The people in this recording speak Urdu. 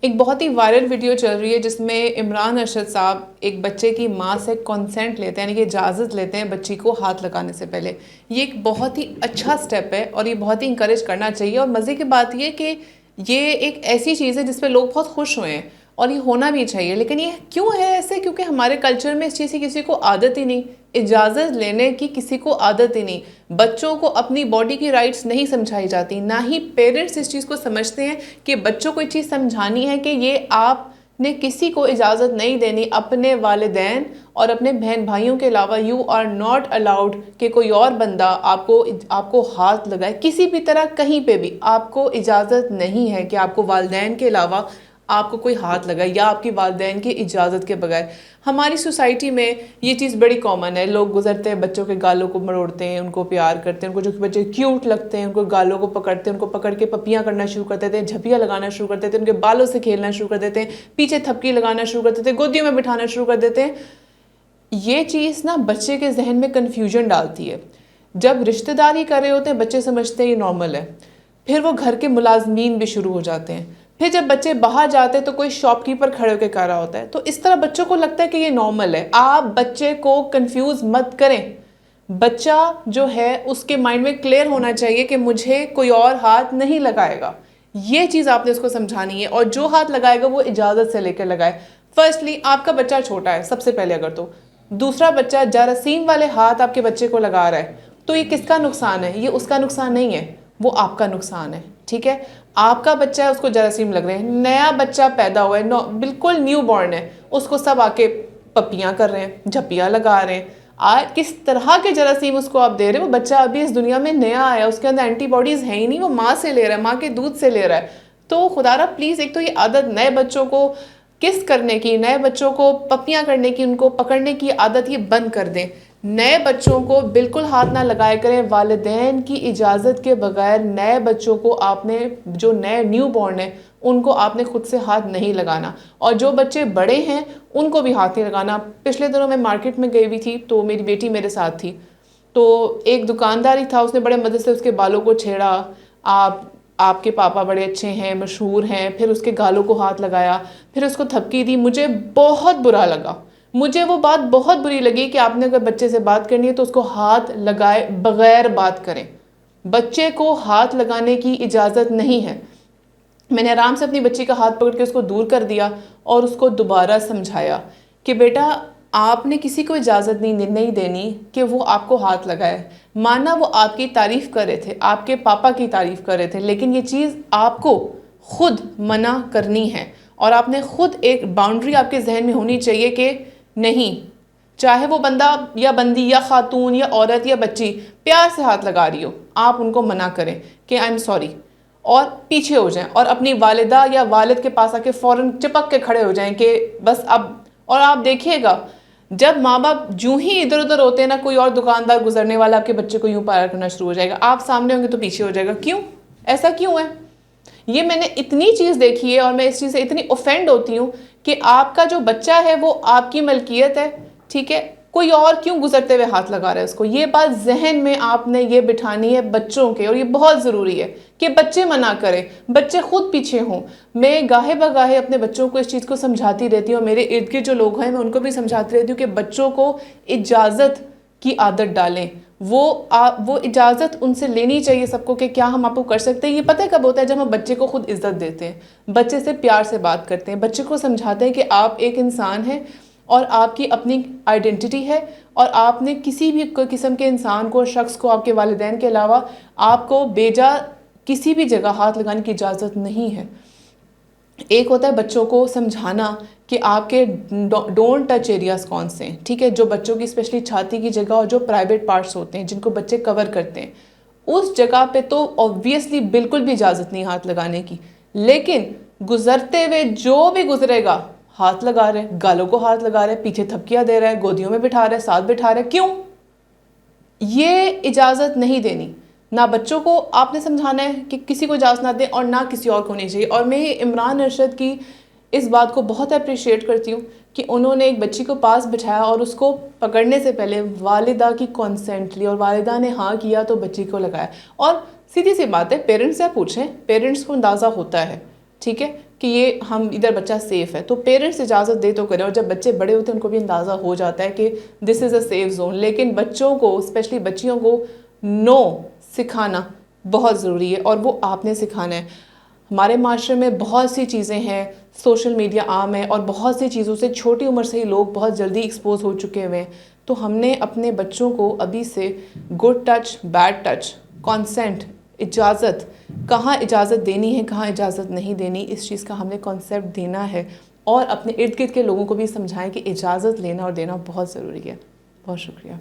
ایک بہت ہی وائرل ویڈیو چل رہی ہے جس میں عمران ارشد صاحب ایک بچے کی ماں سے کنسنٹ لیتے ہیں، یعنی کہ اجازت لیتے ہیں بچی کو ہاتھ لگانے سے پہلے. یہ ایک بہت ہی اچھا سٹیپ ہے اور یہ بہت ہی انکریج کرنا چاہیے. اور مزے کی بات یہ کہ یہ ایک ایسی چیز ہے جس پہ لوگ بہت خوش ہوئے ہیں اور یہ ہونا بھی چاہیے. لیکن یہ کیوں ہے ایسے؟ کیونکہ ہمارے کلچر میں اس چیز کی کسی کو عادت ہی نہیں، اجازت لینے کی کسی کو عادت ہی نہیں. بچوں کو اپنی باڈی کی رائٹس نہیں سمجھائی جاتی، نہ ہی پیرنٹس اس چیز کو سمجھتے ہیں کہ بچوں کو یہ چیز سمجھانی ہے کہ یہ آپ نے کسی کو اجازت نہیں دینی. اپنے والدین اور اپنے بہن بھائیوں کے علاوہ یو آر ناٹ الاؤڈ کہ کوئی اور بندہ آپ کو ہاتھ لگائے کسی بھی طرح کہیں پہ بھی. آپ کو اجازت نہیں ہے کہ آپ کو والدین کے علاوہ آپ کو کوئی ہاتھ لگائے یا آپ کی والدین کی اجازت کے بغیر. ہماری سوسائٹی میں یہ چیز بڑی کامن ہے. لوگ گزرتے ہیں بچوں کے گالوں کو مروڑتے ہیں، ان کو پیار کرتے ہیں، ان کو جو بچے کیوٹ لگتے ہیں ان کو گالوں کو پکڑتے ہیں، ان کو پکڑ کے پپیاں کرنا شروع کر دیتے ہیں، جھپیاں لگانا شروع کر دیتے ہیں، ان کے بالوں سے کھیلنا شروع کر دیتے ہیں، پیچھے تھپکی لگانا شروع کر دیتے ہیں، گودیوں میں بٹھانا شروع کر دیتے ہیں. یہ چیز نا بچے کے ذہن میں کنفیوژن ڈالتی ہے. جب رشتہ دار ہی کر رہے ہوتے ہیں بچے سمجھتے ہیں یہ نارمل ہے. پھر وہ گھر کے ملازمین بھی شروع ہو جاتے ہیں. پھر جب بچے باہر جاتے ہیں تو کوئی شاپ کیپر کھڑے ہو کے کر رہا ہوتا ہے. تو اس طرح بچوں کو لگتا ہے کہ یہ نارمل ہے. آپ بچے کو کنفیوز مت کریں. بچہ جو ہے اس کے مائنڈ میں کلیئر ہونا چاہیے کہ مجھے کوئی اور ہاتھ نہیں لگائے گا. یہ چیز آپ نے اس کو سمجھانی ہے، اور جو ہاتھ لگائے گا وہ اجازت سے لے کے لگائے. فرسٹلی آپ کا بچہ چھوٹا ہے سب سے پہلے. اگر تو دوسرا بچہ جراثیم والے ہاتھ آپ کے بچے کو لگا رہا ہے تو یہ کس کا نقصان ہے؟ یہ اس کا نقصان نہیں ہے، وہ آپ کا نقصان ہے. ٹھیک ہے، آپ کا بچہ ہے اس کو جراثیم لگ رہے ہیں. نیا بچہ پیدا ہوا ہے، بالکل نیو بورن ہے، اس کو سب آ کے پپیاں کر رہے ہیں، جھپیاں لگا رہے ہیں. کس طرح کے جراثیم اس کو آپ دے رہے ہیں؟ وہ بچہ ابھی اس دنیا میں نیا آیا، اس کے اندر اینٹی باڈیز ہیں ہی نہیں، وہ ماں سے لے رہا ہے، ماں کے دودھ سے لے رہا ہے. تو خدا را پلیز ایک تو یہ عادت نئے بچوں کو کس کرنے کی، نئے بچوں کو پپیاں کرنے کی، ان کو پکڑنے کی عادت یہ بند کر دیں. نئے بچوں کو بالکل ہاتھ نہ لگائے کریں والدین کی اجازت کے بغیر. نئے بچوں کو آپ نے، جو نئے نیو بورن ہیں ان کو آپ نے خود سے ہاتھ نہیں لگانا. اور جو بچے بڑے ہیں ان کو بھی ہاتھ نہیں لگانا. پچھلے دنوں میں مارکیٹ میں گئی ہوئی تھی تو میری بیٹی میرے ساتھ تھی. تو ایک دکاندار ہی تھا، اس نے بڑے مدد سے اس کے بالوں کو چھیڑا. آپ کے پاپا بڑے اچھے ہیں، مشہور ہیں. پھر اس کے گالوں کو ہاتھ لگایا، پھر اس کو تھپکی دی. مجھے بہت برا لگا، مجھے وہ بات بہت بری لگی کہ آپ نے اگر بچے سے بات کرنی ہے تو اس کو ہاتھ لگائے بغیر بات کریں. بچے کو ہاتھ لگانے کی اجازت نہیں ہے. میں نے آرام سے اپنی بچی کا ہاتھ پکڑ کے اس کو دور کر دیا اور اس کو دوبارہ سمجھایا کہ بیٹا آپ نے کسی کو اجازت نہیں دینی کہ وہ آپ کو ہاتھ لگائے. مانا وہ آپ کی تعریف کر رہے تھے، آپ کے پاپا کی تعریف کر رہے تھے، لیکن یہ چیز آپ کو خود منع کرنی ہے. اور آپ نے خود ایک باؤنڈری آپ کے ذہن میں ہونی چاہیے کہ نہیں، چاہے وہ بندہ یا بندی یا خاتون یا عورت یا بچی پیار سے ہاتھ لگا رہی ہو، آپ ان کو منع کریں کہ آئی ایم سوری، اور پیچھے ہو جائیں اور اپنی والدہ یا والد کے پاس آ کے فوراً چپک کے کھڑے ہو جائیں کہ بس اب. اور آپ دیکھیے گا جب ماں باپ جو ہی ادھر ادھر ہوتے ہیں نا، کوئی اور دکاندار گزرنے والا آپ کے بچے کو یوں پیار کرنا شروع ہو جائے گا. آپ سامنے ہوں گے تو پیچھے ہو جائے گا. کیوں؟ ایسا کیوں ہے؟ یہ میں نے اتنی چیز دیکھی ہے اور میں اس چیز سے اتنی اوفینڈ ہوتی ہوں کہ آپ کا جو بچہ ہے وہ آپ کی ملکیت ہے. ٹھیک ہے، کوئی اور کیوں گزرتے ہوئے ہاتھ لگا رہا ہے اس کو؟ یہ بات ذہن میں آپ نے یہ بٹھانی ہے بچوں کے، اور یہ بہت ضروری ہے کہ بچے منع کریں، بچے خود پیچھے ہوں. میں گاہے بگاہے اپنے بچوں کو اس چیز کو سمجھاتی رہتی ہوں، اور میرے ارد گرد جو لوگ ہیں میں ان کو بھی سمجھاتی رہتی ہوں کہ بچوں کو اجازت کی عادت ڈالیں. وہ اجازت ان سے لینی چاہیے سب کو کہ کیا ہم آپ کو کر سکتے ہیں. یہ پتہ کب ہوتا ہے؟ جب ہم بچے کو خود عزت دیتے ہیں، بچے سے پیار سے بات کرتے ہیں، بچے کو سمجھاتے ہیں کہ آپ ایک انسان ہیں اور آپ کی اپنی آئیڈینٹی ہے، اور آپ نے کسی بھی قسم کے انسان کو، شخص کو، آپ کے والدین کے علاوہ آپ کو بیجا کسی بھی جگہ ہاتھ لگانے کی اجازت نہیں ہے. ایک ہوتا ہے بچوں کو سمجھانا کہ آپ کے ڈونٹ ٹچ ایریاز کون سے ہیں. ٹھیک ہے، جو بچوں کی اسپیشلی چھاتی کی جگہ اور جو پرائیویٹ پارٹس ہوتے ہیں جن کو بچے کور کرتے ہیں، اس جگہ پہ تو آبویسلی بالکل بھی اجازت نہیں ہاتھ لگانے کی. لیکن گزرتے ہوئے جو بھی گزرے گا ہاتھ لگا رہے ہیں، گالوں کو ہاتھ لگا رہے ہیں، پیچھے تھپکیاں دے رہا ہے، گودیوں میں بٹھا رہا ہے، ساتھ بٹھا رہا ہے. کیوں؟ یہ اجازت نہیں دینی. نہ بچوں کو آپ نے سمجھانا ہے کہ کسی کو اجازت نہ دیں، اور نہ کسی اور کو نہیں چاہیے. اور میں عمران ارشد کی اس بات کو بہت اپریشیٹ کرتی ہوں کہ انہوں نے ایک بچی کو پاس بٹھایا اور اس کو پکڑنے سے پہلے والدہ کی کنسنٹ لی، اور والدہ نے ہاں کیا تو بچی کو لگایا. اور سیدھی سی بات ہے، پیرنٹس سے پوچھیں، پیرنٹس کو اندازہ ہوتا ہے ٹھیک ہے کہ یہ ہم ادھر بچہ سیف ہے، تو پیرنٹس اجازت دے تو کریں، اور جب بچے بڑے ہوتے ہیں ان کو بھی اندازہ ہو جاتا ہے کہ دس از اے سیف زون. لیکن بچوں کو اسپیشلی بچیوں کو نو سکھانا بہت ضروری ہے، اور وہ آپ نے سکھانا ہے. ہمارے معاشرے میں بہت سی چیزیں ہیں، سوشل میڈیا عام ہے، اور بہت سی چیزوں سے چھوٹی عمر سے ہی لوگ بہت جلدی ایکسپوز ہو چکے ہوئے ہیں. تو ہم نے اپنے بچوں کو ابھی سے good touch, bed touch, consent, اجازت، کہاں اجازت دینی ہے کہاں اجازت نہیں دینی، اس چیز کا ہم نے کانسیپٹ دینا ہے، اور اپنے ارد گرد کے لوگوں کو بھی سمجھائیں کہ اجازت لینا اور دینا بہت ضروری ہے. بہت شکریہ.